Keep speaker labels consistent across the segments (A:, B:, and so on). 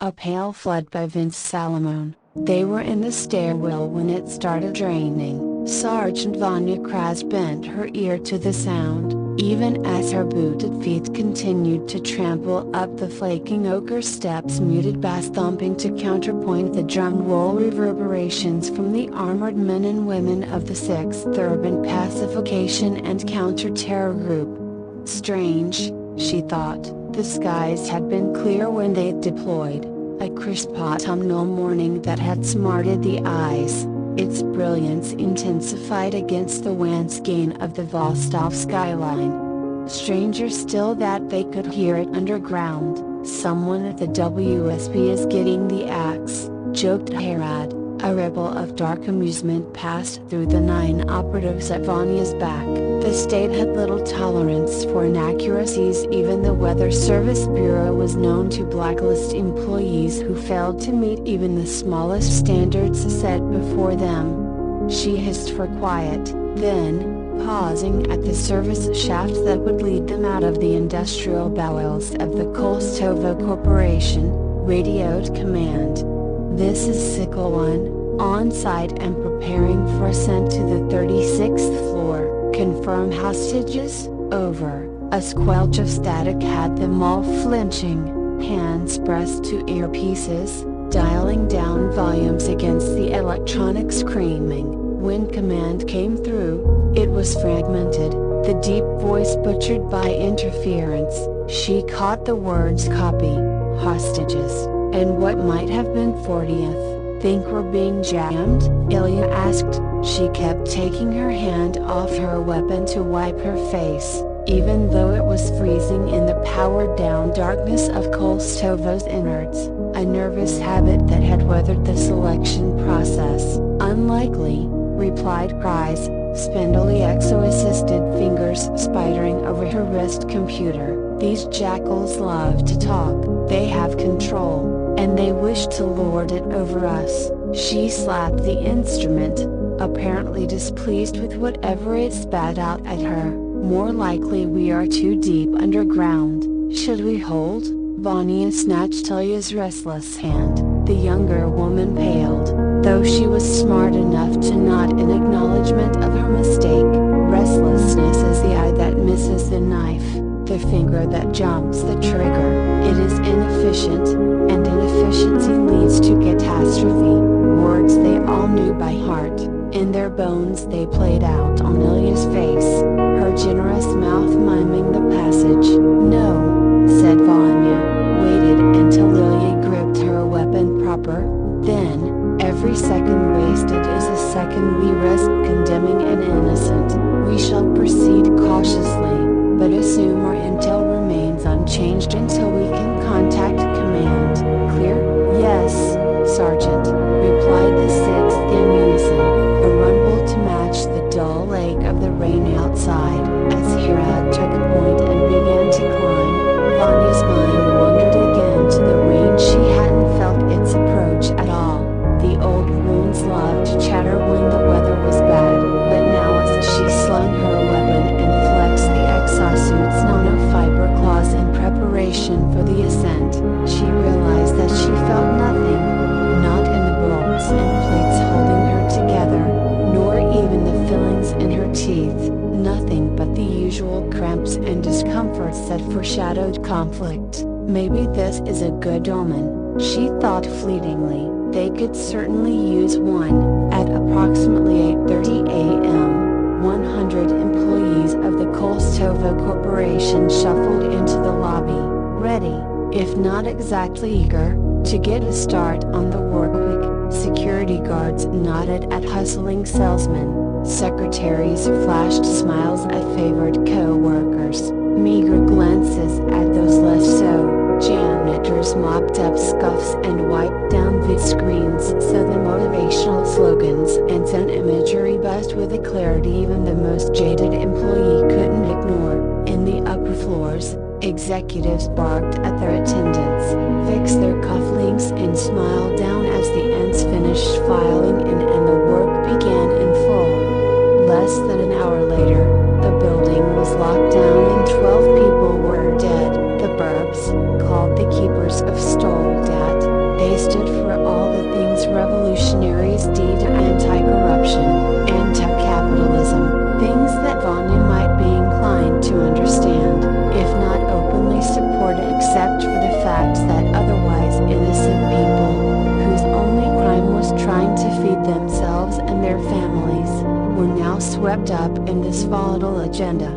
A: A Pale Flood by Vince Salamone. They were in the stairwell when it started raining. Sergeant Vanya Kraz bent her ear to the sound, even as her booted feet continued to trample up the flaking ochre steps, muted bass thumping to counterpoint the drum roll reverberations from the armored men and women of the 6th Urban Pacification and Counter-Terror Group. Strange, she thought, the skies had been clear when they deployed. A crisp autumnal morning that had smarted the eyes, its brilliance intensified against the wan skein of the Vostok skyline. Stranger still that they could hear it underground. Someone at the WSB is getting the axe, joked Harad. A ripple of dark amusement passed through the 9 operatives at Vanya's back. The state had little tolerance for inaccuracies. Even the Weather Service Bureau was known to blacklist employees who failed to meet even the smallest standards set before them. She hissed for quiet, then, pausing at the service shaft that would lead them out of the industrial bowels of the Kolstovo Corporation, radioed command. This is Sickle 1, on site and preparing for ascent to the 36th floor. Confirm hostages, over. A squelch of static had them all flinching, hands pressed to earpieces, dialing down volumes against the electronic screaming. When command came through, it was fragmented, the deep voice butchered by interference. She caught the words copy, hostages. And what might have been 40th, think we're being jammed? Ilya asked. She kept taking her hand off her weapon to wipe her face, even though it was freezing in the powered-down darkness of Kolstovo's innards, a nervous habit that had weathered the selection process. Unlikely, replied Kraz, spindly exo-assisted fingers spidering over her wrist computer. These jackals love to talk, they have control, and they wish to lord it over us. She slapped the instrument, apparently displeased with whatever it spat out at her. More likely we are too deep underground. Should we hold? Vanya snatched Ilya's restless hand. The younger woman paled, though she was smart enough to nod in acknowledgement of her mistake. Restlessness is the eye that misses the knife, the finger that jumps the trigger. It is inefficient, and inefficiency leads to catastrophe. Words they all knew by heart. In their bones they played out on Ilya's face, her generous mouth miming the passage. No, said Vanya, waited until Ilya gripped her weapon proper. Then, every second wasted is a second we risk condemning an innocent. We shall proceed cautiously, but assume our intel remains unchanged until we can contact command. Clear? Yes, Sergeant, replied the 6th in unison. A rumble to match the dull lake of the rain outside. As Hirad took point and began to climb, Vanya's mind wandered again to the rain. She hadn't felt its approach at all. The old wounds loved to chatter when the weather was bad, but now as she slung her weapon and flexed the exosuit's nanofiber claws in preparation for the ascent, she realized that she felt nothing, not in the bolts and plates holding her together, nor even the fillings in her teeth, nothing but the usual cramps and discomforts that foreshadowed conflict. Maybe this is a good omen, she thought fleetingly. They could certainly use one. At approximately 8:30 a.m., 100 employees of the Kolstovo Corporation shuffled into the lobby, ready, if not exactly eager, to get a start on the work week. Security guards nodded at hustling salesmen. Secretaries flashed smiles at favored co-workers, meager glances at those less so. Janitors mopped up scuffs and wiped down vid screens so the motivational slogans and scent imagery buzzed with a clarity even the most jaded employee couldn't ignore. In the upper floors, executives barked at their attendants, fixed their cufflinks and smiled down as the ends finished filing in and the work began in full. Less than an hour later, the building was locked down and 12 people were dead. The burbs, called the keepers of Stoldat, swept up in this volatile agenda.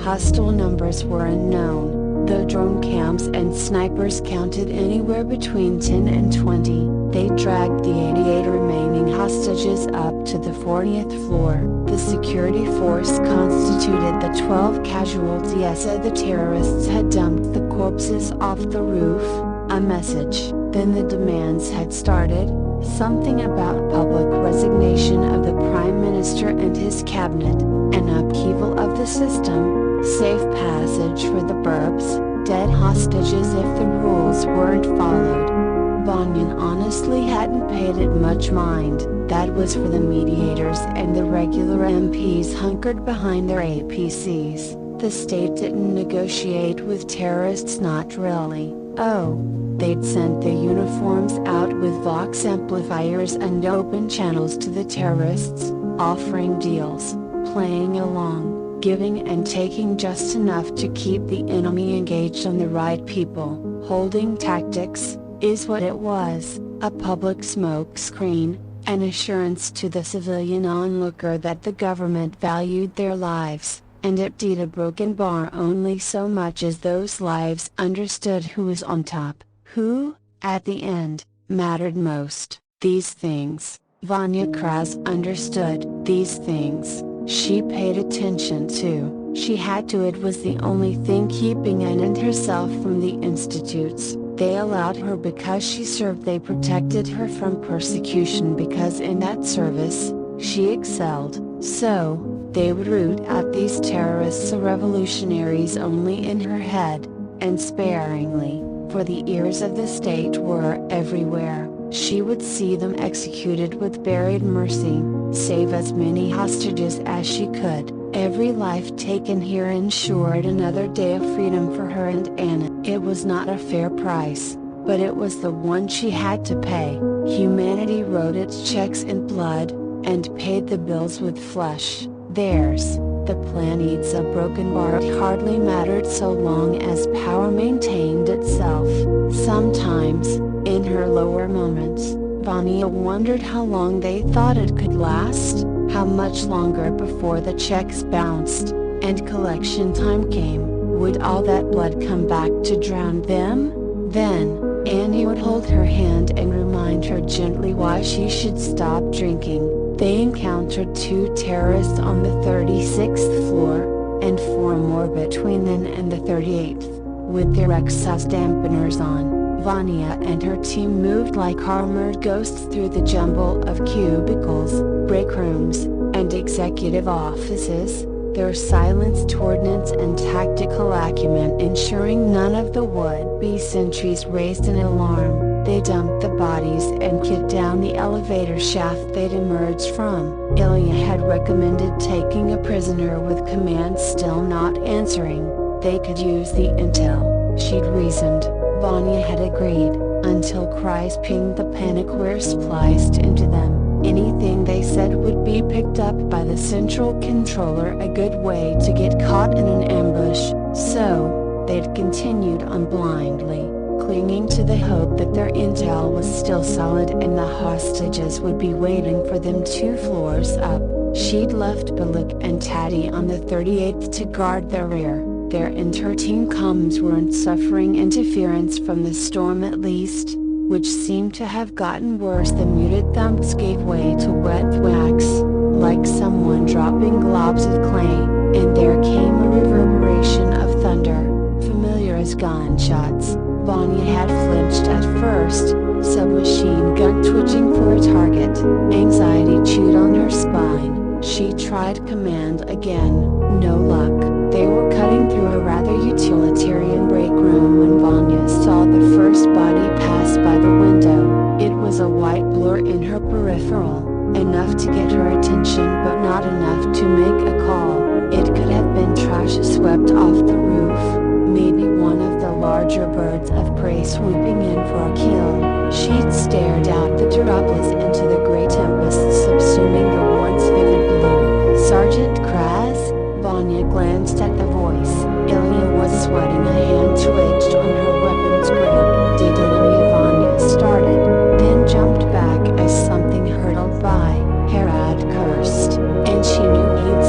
A: Hostile numbers were unknown, though drone cams and snipers counted anywhere between 10 and 20. They dragged the 88 remaining hostages up to the 40th floor. The security force constituted the 12 casualties as the terrorists had dumped the corpses off the roof. A message. Then the demands had started. Something about public resignation of the Prime Minister and his cabinet, an upheaval of the system, safe passage for the burbs, dead hostages if the rules weren't followed. Vanya honestly hadn't paid it much mind. That was for the mediators and the regular MPs hunkered behind their APCs. The state didn't negotiate with terrorists, not really. Oh. They'd sent their uniforms out with Vox amplifiers and open channels to the terrorists, offering deals, playing along, giving and taking just enough to keep the enemy engaged on the right people. Holding tactics, is what it was, a public smokescreen, an assurance to the civilian onlooker that the government valued their lives, and it did a broken bar only so much as those lives understood who was on top. Who, at the end, mattered most. These things, Vanya Kraz understood. These things, she paid attention to. She had to. It was the only thing keeping Anne and herself from the institutes. They allowed her because she served. They protected her from persecution because in that service, she excelled. So, they would root out these terrorists or revolutionaries only in her head, and sparingly. For the ears of the state were everywhere. She would see them executed with buried mercy, save as many hostages as she could. Every life taken here ensured another day of freedom for her and Anna. It was not a fair price, but it was the one she had to pay. Humanity wrote its checks in blood, and paid the bills with flesh. Theirs. The plan needs a broken bar. It hardly mattered so long as power maintained itself. Sometimes, in her lower moments, Vanya wondered how long they thought it could last, how much longer before the checks bounced, and collection time came. Would all that blood come back to drown them? Then, Annie would hold her hand and remind her gently why she should stop drinking. They encountered 2 terrorists on the 36th floor, and 4 more between them and the 38th. With their exhaust dampeners on, Vanya and her team moved like armored ghosts through the jumble of cubicles, break rooms, and executive offices, their silenced ordnance and tactical acumen ensuring none of the would-be sentries raised an alarm. They dumped the bodies and kicked down the elevator shaft they'd emerged from. Ilya had recommended taking a prisoner with command still not answering. They could use the intel, she'd reasoned. Vanya had agreed, until cries pinged the panic wire spliced into them. Anything they said would be picked up by the central controller, a good way to get caught in an ambush. So, they'd continued on blindly, clinging to the hope that their intel was still solid and the hostages would be waiting for them 2 floors up. She'd left Bilik and Taddy on the 38th to guard their rear. Their inter-team comms weren't suffering interference from the storm at least, which seemed to have gotten worse. The muted thumps gave way to wet wax, like someone dropping globs of clay, and there came a reverberation of thunder, familiar as gunshots. Vanya had flinched at first, submachine gun twitching for a target. Anxiety chewed on her spine. She tried command again, no luck. They were cutting through a rather utilitarian break room when Vanya saw the first body pass by the window. It was a white blur in her peripheral, enough to get her attention but not enough to make a call. It could have been trash swept off the roof, maybe one of the larger birds of prey swooping in for a kill. She'd stared out the Durables into the grey tempest subsuming the once vivid blue. Sergeant Kraz? Vanya glanced at the voice. Ilya was sweating, a hand twitched on her weapon's grip. Did Ilya? Vanya started, then jumped back as something hurtled by. Herad cursed, and she knew he'd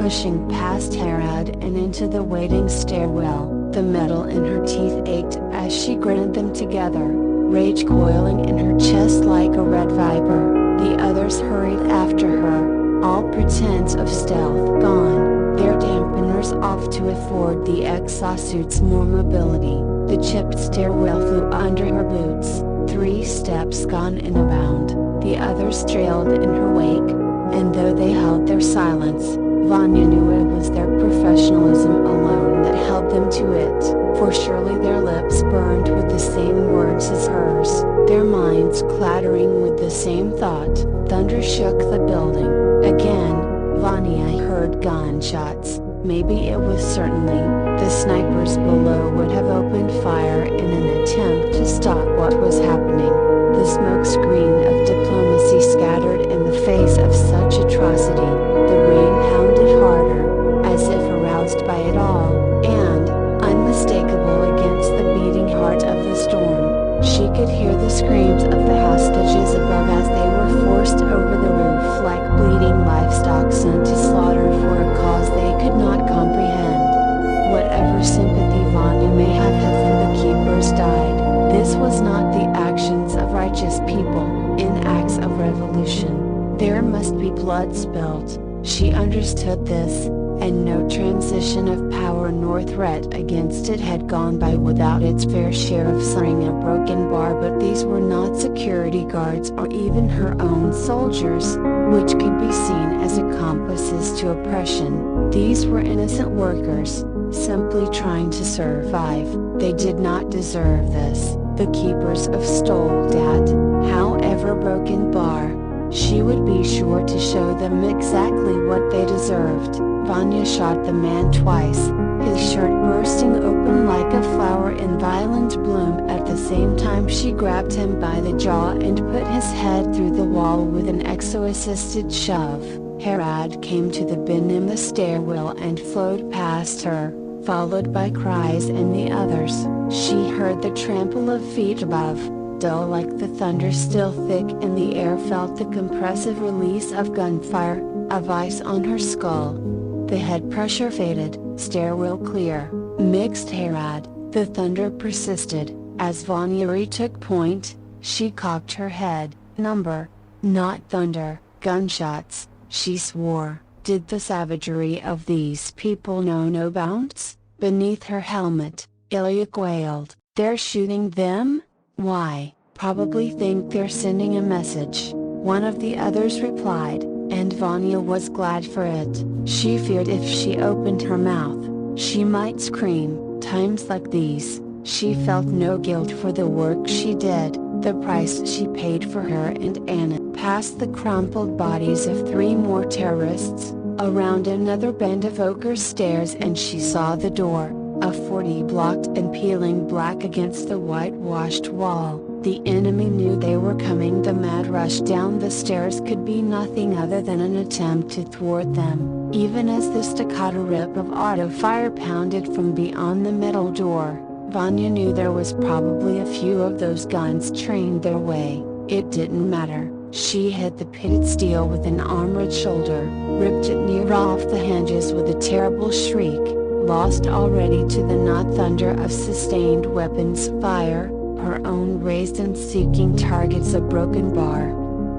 A: pushing past Herod and into the waiting stairwell. The metal in her teeth ached as she gritted them together, rage coiling in her chest like a red viper. The others hurried after her, all pretense of stealth gone, their dampeners off to afford the exosuits more mobility. The chipped stairwell flew under her boots, 3 steps gone in a bound. The others trailed in her wake, and though they held their silence, Vanya knew it was their professionalism alone that held them to it, for surely their lips burned with the same words as hers, their minds clattering with the same thought. Thunder shook the building. Again, Vanya heard gunshots. Maybe it was certainly. The snipers below would have opened fire in an attempt to stop what was happening. The smoke screen of diplomacy scattered in the face of such atrocity. The rain pounded harder, as if aroused by it all, and, unmistakable against the beating heart of the storm, she could hear the screams of the hostages above as they were forced over the roof like bleeding livestock sent to slaughter for a cause they could not comprehend. Whatever sympathy Vanya may have had for the keepers died. This was not the actions of righteous people, in acts of revolution. There must be blood spilt. She understood this, and no transition of power nor threat against it had gone by without its fair share of sawing a broken bar. But these were not security guards or even her own soldiers, which could be seen as accomplices to oppression. These were innocent workers, simply trying to survive. They did not deserve this. The keepers of Stoldat, however broken bar, she would be sure to show them exactly what they deserved. Vanya shot the man twice, his shirt bursting open like a flower in violent bloom. At the same time she grabbed him by the jaw and put his head through the wall with an exo-assisted shove. Herod came to the bin in the stairwell and flowed past her, followed by cries and the others. She heard the trample of feet above, dull like the thunder still thick in the air, felt the compressive release of gunfire, a vice on her skull. The head pressure faded, stairwell clear, mixed Herod. The thunder persisted. As Vanya retook point, she cocked her head. Number, not thunder, gunshots, she swore. Did the savagery of these people know no bounds? Beneath her helmet, Ilya quailed. They're shooting them? Why, probably think they're sending a message, one of the others replied, and Vanya was glad for it. She feared if she opened her mouth, she might scream. Times like these, she felt no guilt for the work she did, the price she paid for her and Anna. Past the crumpled bodies of 3 more terrorists, around another bend of ochre stairs, and she saw the door, a 40 blocked and peeling black against the whitewashed wall. The enemy knew they were coming. The mad rush down the stairs could be nothing other than an attempt to thwart them. Even as the staccato rip of auto fire pounded from beyond the metal door, Vanya knew there was probably a few of those guns trained their way. It didn't matter. She hit the pitted steel with an armored shoulder, ripped it near off the hinges with a terrible shriek, lost already to the not thunder of sustained weapons fire, her own raised and seeking targets a broken bar,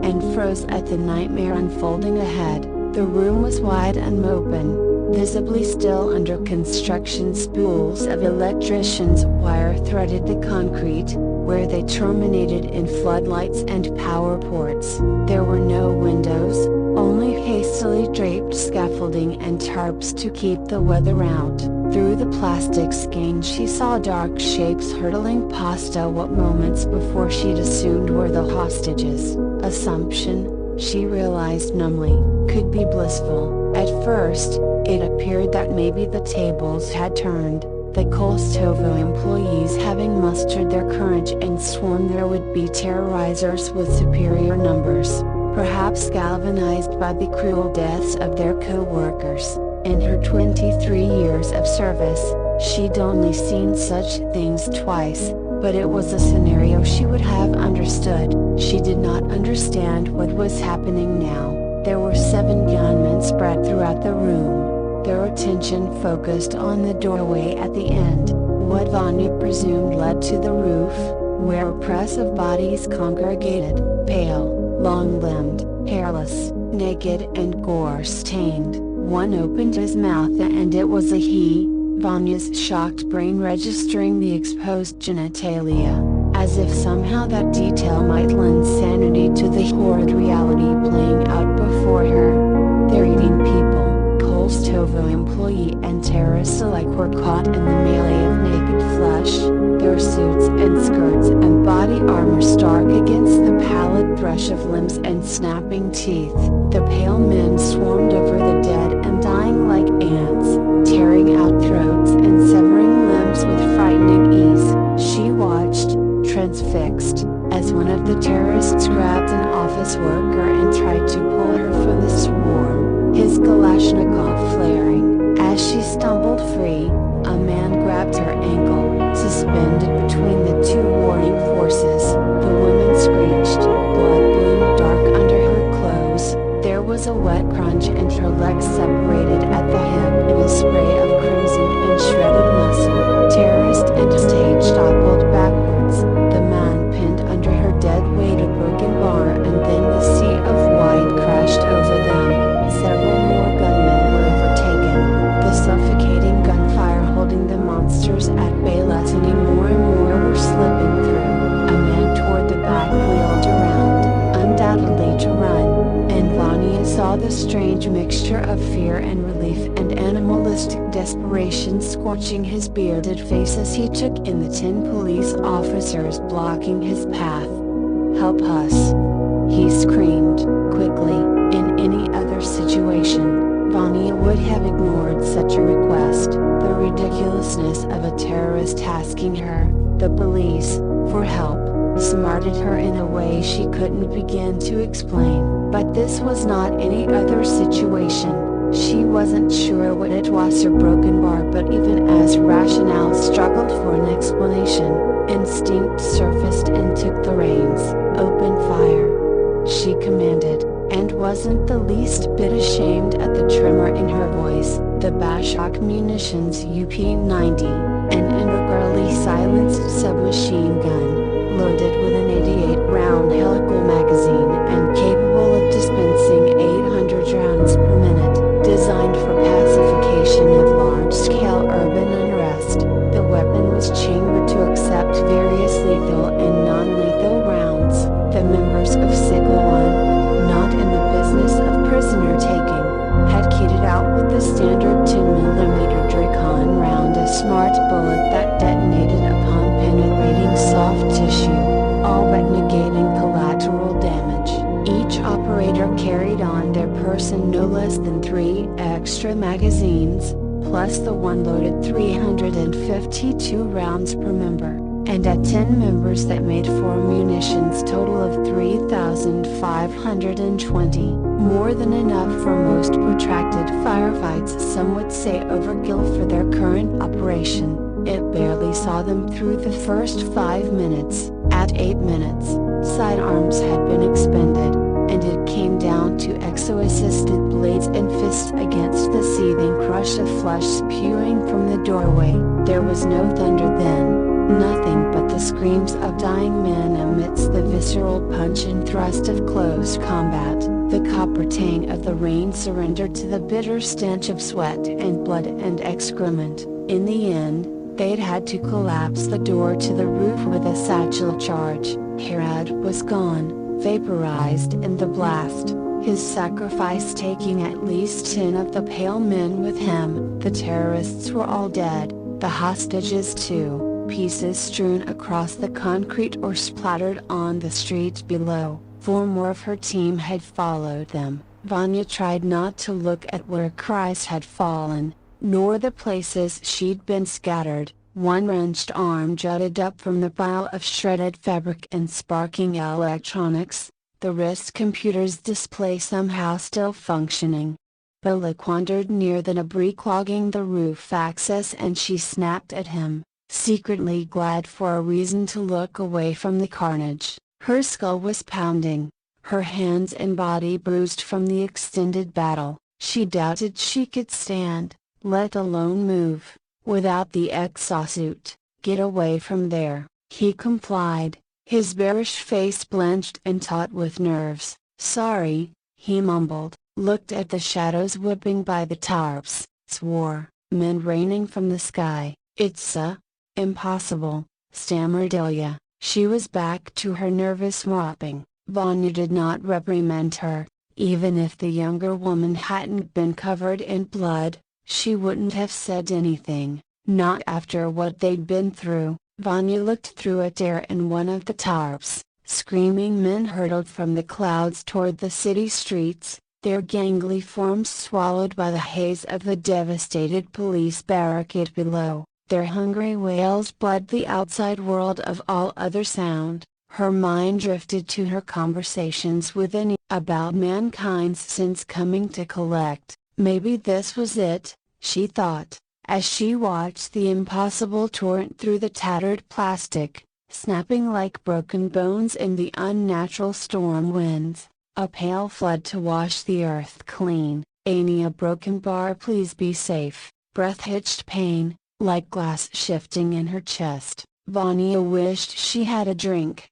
A: and froze at the nightmare unfolding ahead. The room was wide and open, visibly still under construction. Spools of electrician's wire threaded the concrete, where they terminated in floodlights and power ports. There were no windows, only hastily draped scaffolding and tarps to keep the weather out. Through the plastic skein she saw dark shapes hurtling past her. What moments before she'd assumed were the hostages. Assumption, she realized numbly, could be blissful. At first, it appeared that maybe the tables had turned, the Kostovo employees having mustered their courage and sworn there would be terrorizers with superior numbers, perhaps galvanized by the cruel deaths of their co-workers. In her 23 years of service, she'd only seen such things twice, but it was a scenario she would have understood. She did not understand what was happening now. There were 7 gunmen spread throughout the room, their attention focused on the doorway at the end, what Vanya presumed led to the roof, where a press of bodies congregated, pale, long-limbed, hairless, naked and gore-stained. One opened his mouth and it was a he, Vanya's shocked brain registering the exposed genitalia, as if somehow that detail might lend sanity to the horrid reality playing out before her. They're eating people. Kolstovo employee and terrorists alike were caught in the melee of naked flesh, their suits and skirts and body armor stark against the pallid brush of limbs and snapping teeth. The pale men swarmed over the dead and dying like ants, tearing out throats and severing limbs with frightening ease. She watched, transfixed, as one of the terrorists grabbed an office worker and tried to pull her from the swarm, his Kalashnikov flaring. As she stumbled free, a man grabbed her ankle, suspended between the two warring forces. The woman screeched, blood bloomed dark under her clothes. There was a wet crunch and her legs separated at the hip in a spray of crimson and shredded muscle. Terrorist and stage toppled backwards. The man pinned under her dead weight a broken bar and then the sea of white crashed over them. Several more gunmen were overtaken, the suffocating gunfire holding the monsters at bay. Lessening more and more were slipping through. A man toward the back wheeled around, undoubtedly to run, and Vanya saw the strange mixture of fear and relief and animalistic desperation scorching his bearded face as he took in the 10 police officers blocking his path. "Help us!" he screamed, quickly. In any other situation, Vanya would have ignored such a request. The ridiculousness of a terrorist asking her, the police, for help, smarted her in a way she couldn't begin to explain. But this was not any other situation. She wasn't sure what it was her broken bar, but even as rationale struggled for an explanation, instinct surfaced and took the reins. "Open fire," she commanded, and wasn't the least bit ashamed at the tremor in her voice. The Bashok Munitions UP-90, an integrally silenced submachine gun, loaded with an 88-round helical magazine and capable of dispensing 800 rounds per minute, designed for pacification of large-scale urban unrest. The weapon was chambered to accept various lethal and non-lethal rounds. The members of Signal 1, not in the business of prisoner-taking, had kitted out with the standard 10mm Dracon round, a smart bullet that detonated upon penetrating soft tissue, all but negating collateral damage. Each operator carried on their person no less than 3 extra magazines, plus the one loaded 352 rounds per member, and at 10 members that made for a munitions total of 3,520, more than enough for most protracted firefights. Some would say overkill for their current operation. It barely saw them through the first 5 minutes. At 8 minutes, sidearms had been expended, and it came down to exo-assisted blades and fists against the seething crush of flesh spewing from the doorway. There was no thunder then. Nothing but the screams of dying men amidst the visceral punch and thrust of close combat. The copper tang of the rain surrendered to the bitter stench of sweat and blood and excrement. In the end, they'd had to collapse the door to the roof with a satchel charge. Herod was gone, vaporized in the blast, his sacrifice taking at least 10 of the pale men with him. The terrorists were all dead, the hostages too. Pieces strewn across the concrete or splattered on the street below. 4 more of her team had followed them. Vanya tried not to look at where Christ had fallen, nor the places she'd been scattered. One wrenched arm jutted up from the pile of shredded fabric and sparking electronics, the wrist computer's display somehow still functioning. Bullock wandered near the debris clogging the roof access and she snapped at him, secretly glad for a reason to look away from the carnage. Her skull was pounding, her hands and body bruised from the extended battle. She doubted she could stand, let alone move, without the exosuit. "Get away from there," he complied, his bearish face blanched and taut with nerves. "Sorry," he mumbled, looked at the shadows whipping by the tarps, swore, men raining from the sky. "It's impossible," stammered Ilya. She was back to her nervous mopping. Vanya did not reprimand her. Even if the younger woman hadn't been covered in blood, she wouldn't have said anything, not after what they'd been through. Vanya looked through a tear in one of the tarps. Screaming men hurtled from the clouds toward the city streets, their gangly forms swallowed by the haze of the devastated police barricade below. Their hungry wails bled the outside world of all other sound. Her mind drifted to her conversations with Annie about mankind's sins coming to collect. Maybe this was it, she thought, as she watched the impossible torrent through the tattered plastic, snapping like broken bones in the unnatural storm winds, a pale flood to wash the earth clean. "Annie, a broken bar, please be safe." Breath hitched pain, like glass shifting in her chest. Vanya wished she had a drink.